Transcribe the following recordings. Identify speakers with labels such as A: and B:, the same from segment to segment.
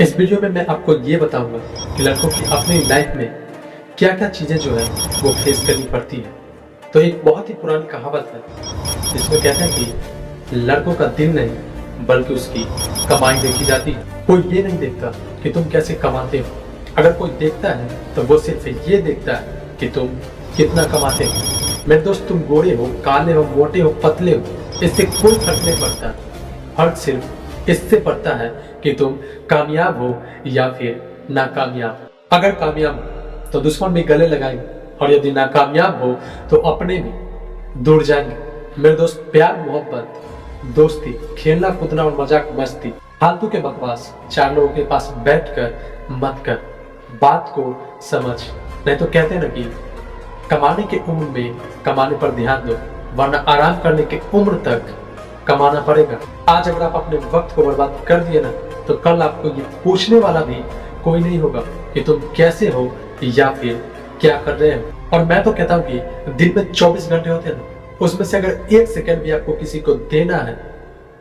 A: इस वीडियो में मैं आपको ये बताऊंगा कि लड़कों की अपनी लाइफ में क्या क्या चीज़ें जो है वो फेस करनी पड़ती है। तो एक बहुत ही पुरानी कहावत है जिसमें कहते हैं कि लड़कों का दिल नहीं बल्कि उसकी कमाई देखी जाती है। कोई ये नहीं देखता कि तुम कैसे कमाते हो, अगर कोई देखता है तो वो सिर्फ ये देखता है कि तुम कितना कमाते हो। मेरे दोस्त, तुम गोरे हो, काले हो, मोटे हो, पतले हो, इससे कोई फर्क नहीं पड़ता। फर्क सिर्फ इससे पड़ता है कि तुम कामयाब हो या फिर नाकामयाब। अगर कामयाब हो तो दुश्मन भी गले लगाएंगे और यदि नाकामयाब हो तो अपने भी दूर जाएंगे। मेरे दोस्त, प्यार, मोहब्बत, दोस्ती, खेलना कूदना और मजाक मस्ती, फालतू के बकवास चार लोगों के पास बैठकर मत कर। बात को समझ, नहीं तो कहते हैं ना कि कमाने की उम्र में कमाने पर ध्यान दो, वरना आराम करने की उम्र तक कमाना पड़ेगा। आज अगर आप अपने वक्त को बर्बाद कर दिए ना तो कल आपको ये पूछने वाला भी कोई नहीं होगा कि तुम कैसे हो या फिर क्या कर रहे हो। और मैं तो कहता हूँ कि दिन में 24 घंटे होते हैं ना, उसमें से अगर 1 सेकंड भी आपको किसी को देना है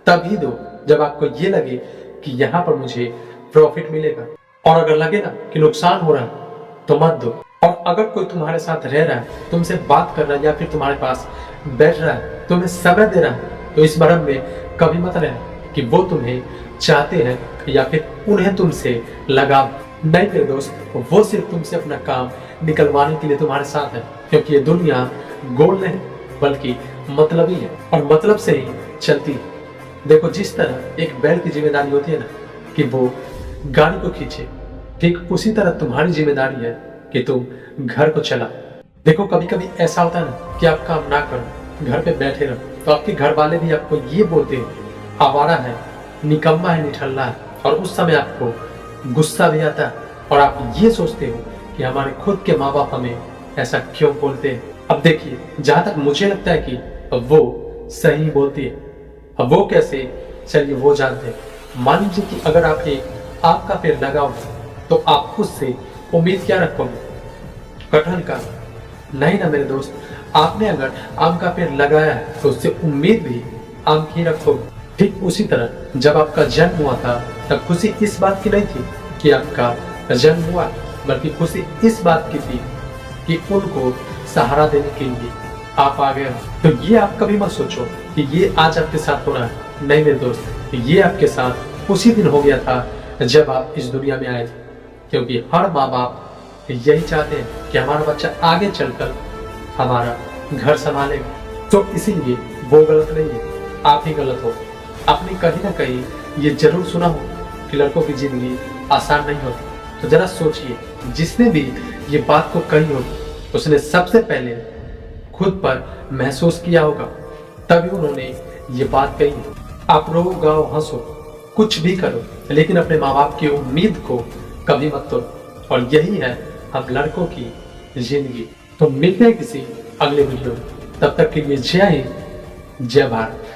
A: तभी दो जब आपको ये लगे कि यहाँ पर मुझे प्रॉफिट मिलेगा। और अगर लगे ना कि नुकसान हो रहा है तो मत दो। और अगर कोई तुम्हारे साथ रह रहा है, तुमसे बात कर रहा है या फिर तुम्हारे पास बैठ रहा है, तुम्हें समय दे रहा है, तो इस भ्रम में कभी मत रहना कि वो तुम्हें चाहते हैं या फिर उन्हें तुमसे लगाव नहीं। मेरे दोस्त, वो सिर्फ तुमसे अपना काम निकलवाने के लिए तुम्हारे साथ है, क्योंकि ये दुनिया गोल नहीं बल्कि मतलबी है और मतलब से ही चलती है। देखो, जिस तरह एक बैल की जिम्मेदारी होती है ना कि वो गाड़ी को खींचे, ठीक उसी तरह तुम्हारी जिम्मेदारी है कि तुम घर को चला। देखो, कभी कभी ऐसा होता है ना कि आप काम ना करो, घर पे बैठे रहो, तो आपके घर वाले भी आपको ये बोलते हैं आवारा है, निकम्मा है, निठल्ला है। और उस समय आपको गुस्सा भी आता है और आप ये सोचते हो कि हमारे खुद के माँ बाप हमें ऐसा क्यों बोलते हैं। अब देखिए, जहां तक मुझे लगता है कि वो सही बोलती है। अब वो कैसे, चलिए वो जानते हैं। मान लीजिए कि अगर आप एक आम का पेड़ लगाओगे तो आप उससे उम्मीद क्या रखोगे? कटहल का? नहीं ना मेरे दोस्त। आपने अगर आम का पेड़ लगाया है तो उससे उम्मीद भी आम की रखोगे। ठीक उसी तरह जब आपका जन्म हुआ था तब खुशी इस बात की नहीं थी कि आपका जन्म हुआ, बल्कि खुशी इस बात की थी कि उनको सहारा देने के लिए आप आ गए हो। तो ये आप कभी मत सोचो कि ये आज आपके साथ हो रहा है। नहीं मेरे दोस्त, ये आपके साथ उसी दिन हो गया था जब आप इस दुनिया में आए थे, क्योंकि हर माँ बाप यही चाहते हैं कि हमारा बच्चा आगे चलकर हमारा घर संभालेगा। तो इसीलिए वो गलत नहीं है, आप ही गलत हो। आपने कहीं ना कहीं ये जरूर सुना हो कि लड़कों की जिंदगी आसान नहीं होती। तो जरा सोचिए, जिसने भी ये बात को कही होगी उसने सबसे पहले खुद पर महसूस किया होगा, तभी उन्होंने ये बात कही। आप रो, गाओ, हंसो, कुछ भी करो, लेकिन अपने माँ बाप की उम्मीद को कभी मत तोड़ो। और यही है हम लड़कों की जिंदगी। तो मिलते हैं किसी अगले वीडियो में, तब तक के लिए जय हिंद, जय भारत।